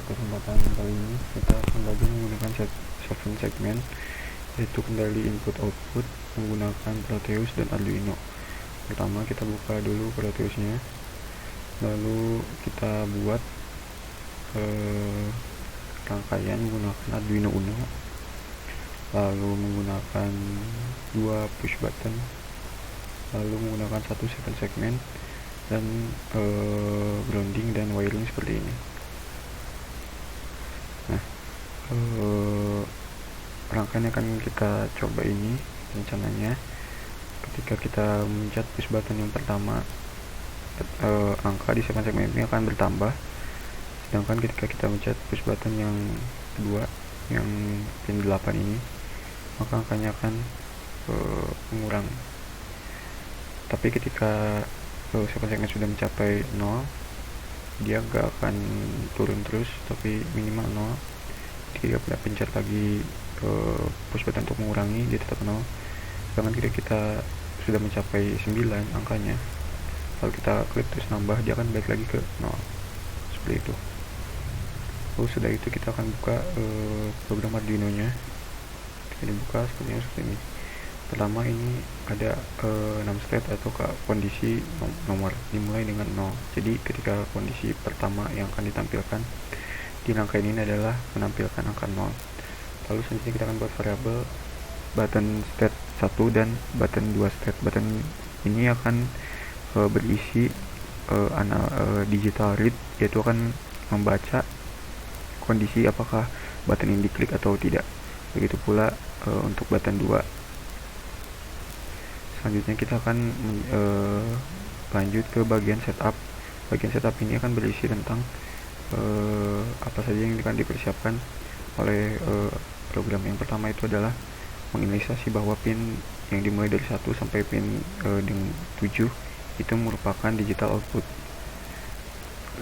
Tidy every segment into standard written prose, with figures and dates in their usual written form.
kesempatan kali ini kita akan belajar menggunakan 7 segmen, yaitu kendali input output menggunakan Proteus dan Arduino. Pertama kita buka dulu Proteusnya, lalu kita buat rangkaian menggunakan Arduino Uno, lalu menggunakan 2 push button, lalu menggunakan 7 segmen dan grounding dan wiring seperti ini. Nah, rangkaian akan kita coba ini rencananya ketika kita mencet push button yang pertama, angka di segmen ini akan bertambah, sedangkan ketika kita mencet push button yang kedua yang pin 8 ini, maka angkanya akan mengurang. Tapi ketika segmen sudah mencapai 0, dia gak akan turun terus, tapi minimal 0. Ketika kita pencet lagi push button untuk mengurangi, dia tetap 0. Sedangkan ketika kita sudah mencapai 9 angkanya, lalu kita klik terus nambah, dia akan balik lagi ke 0 seperti itu. Lalu sudah itu kita akan buka program Arduino nya. Kita dibuka sepertinya seperti ini. Pertama ini ada 6 state atau kondisi nomor dimulai dengan 0. Jadi ketika kondisi pertama yang akan ditampilkan di rangkaian ini adalah menampilkan angka 0. Lalu selanjutnya kita akan buat variabel button state 1 dan button 2 state. Button ini akan berisi digital read, yaitu akan membaca kondisi apakah button ini diklik atau tidak. Begitu pula untuk button 2. Selanjutnya kita akan lanjut ke bagian setup. Bagian setup ini akan berisi tentang apa saja yang akan dipersiapkan oleh program. Yang pertama itu adalah menginisiasi bahwa pin yang dimulai dari 1 sampai pin dengan 7 itu merupakan digital output.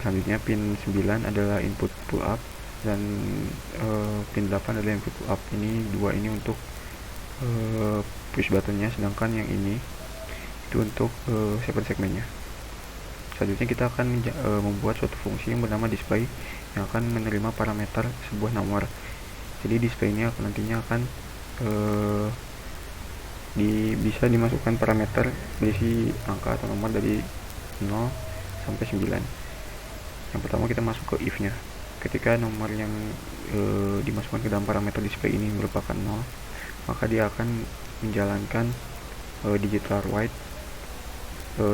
Selanjutnya pin 9 adalah input pull up, dan pin 8 adalah input pull up. Ini dua ini untuk push buttonnya, sedangkan yang ini itu untuk segmennya. Selanjutnya kita akan membuat suatu fungsi yang bernama display yang akan menerima parameter sebuah nomor. Jadi display ini nantinya akan bisa dimasukkan parameter berisi angka atau nomor dari 0 sampai 9. Yang pertama kita masuk ke if nya. Ketika nomor yang dimasukkan ke dalam parameter display ini merupakan 0, maka dia akan menjalankan digital write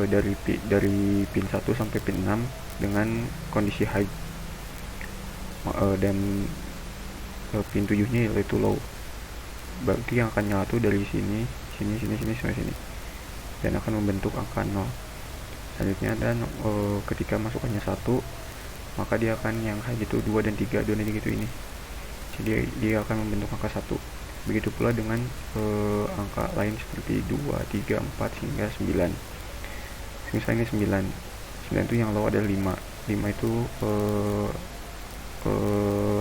dari pin 1 sampai pin 6 dengan kondisi high, dan pin 7 nya yaitu low. Berarti yang akan nyala tuh dari sini sampai sini, dan akan membentuk angka 0. Selanjutnya dan ketika masukannya 1, maka dia akan yang high itu 2 dan 3 gitu ini. Jadi dia akan membentuk angka 1. Begitu pula dengan angka lain seperti 2, 3, 4 hingga 9. Misalnya 9 itu yang low ada 5 itu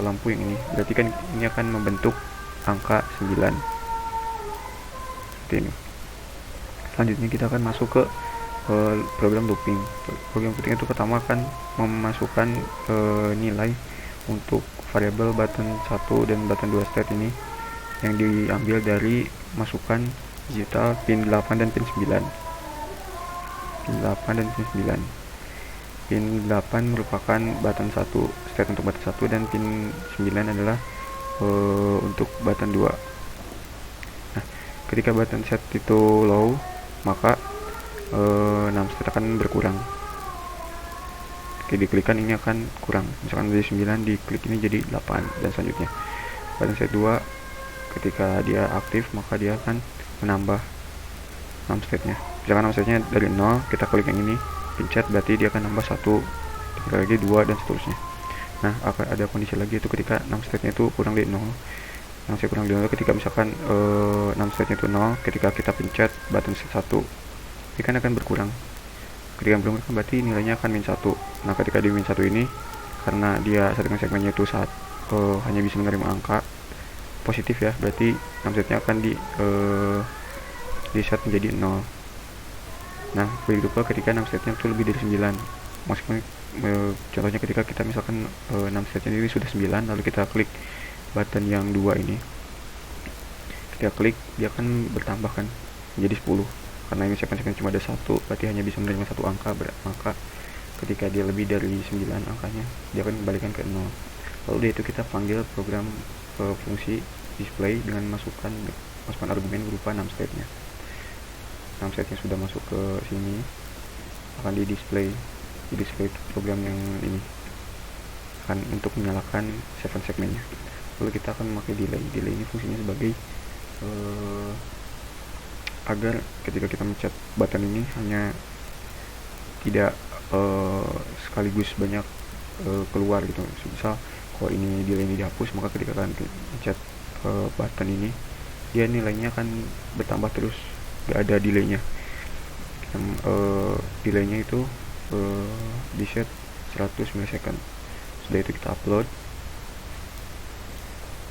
lampu yang ini. Berarti kan ini akan membentuk angka 9 seperti ini. Selanjutnya kita akan masuk ke program looping. Program looping itu pertama akan memasukkan nilai untuk variabel button 1 dan button 2 state ini yang diambil dari masukan digital pin 8 dan pin 9. Pin 8 dan pin 9. Pin 8 merupakan button 1, state untuk button 1, dan pin 9 adalah untuk button 2. Nah, ketika button set itu low, maka 6 state akan berkurang. Oke, diklikkan ini akan kurang. Misalkan dari 9 diklik ini jadi 8 dan selanjutnya. Button set 2 ketika dia aktif, maka dia akan menambah 6 state-nya. Misalkan 6 state-nya dari 0, kita klik yang ini, pencet, berarti dia akan nambah 1, kita lagi 2 dan seterusnya. Nah, akan ada kondisi lagi itu ketika 6 state-nya itu kurang dari 0. 6 state kurang dari 0 ketika misalkan 6 state-nya itu 0, ketika kita pencet button set 1, dia kan akan berkurang. Ketika berkurang berarti nilainya akan min 1. Nah, ketika di min 1 ini, karena dia settingan segmennya itu hanya bisa menerima angka positif ya, berarti 6 setnya akan di set menjadi 0. Nah, begitu pula ketika 6 setnya itu lebih dari 9, maksudnya contohnya ketika kita misalkan 6 setnya ini sudah 9, lalu kita klik button yang 2 ini, kita klik, dia akan bertambah kan menjadi 10. Karena ini segmen cuma ada satu, berarti hanya bisa menerima satu angka, maka ketika dia lebih dari 9 angkanya, dia akan kembalikan ke 0. Lalu dari itu kita panggil program fungsi display dengan masukkan argumen berupa 6 setnya. 6 setnya sudah masuk ke sini, akan di display program yang ini akan untuk menyalakan 7 segmennya. Lalu kita akan memakai delay ini fungsinya sebagai agar ketika kita mencet button ini hanya tidak sekaligus banyak keluar gitu. Misal kalau ini delay ini dihapus, maka ketika kalian mencet button ini, dia nilainya akan bertambah terus, gak ada delaynya. Delaynya itu di set 100 millisecond. Sudah itu kita upload,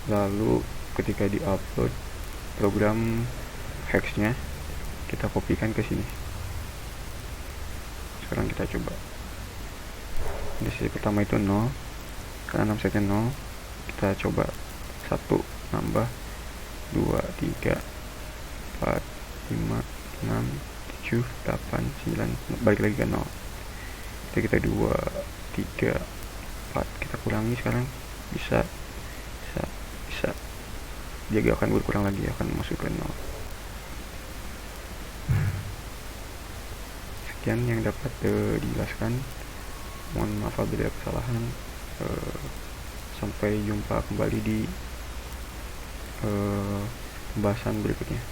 lalu ketika di upload, program hexnya kita kopikan ke sini. Sekarang kita coba. Di sisi pertama itu 0, karena 6 setnya 0, kita coba 1 nambah 2, 3, 4, 5, 6, 7, 8, 9, balik lagi ke 0. Jadi kita 2, 3, 4, kita kurangi sekarang, bisa dia gak akan berkurang lagi, akan masuk ke 0. Sekian yang dapat dijelaskan, mohon maaf apabila ada kesalahan. Sampai jumpa kembali di pembahasan berikutnya.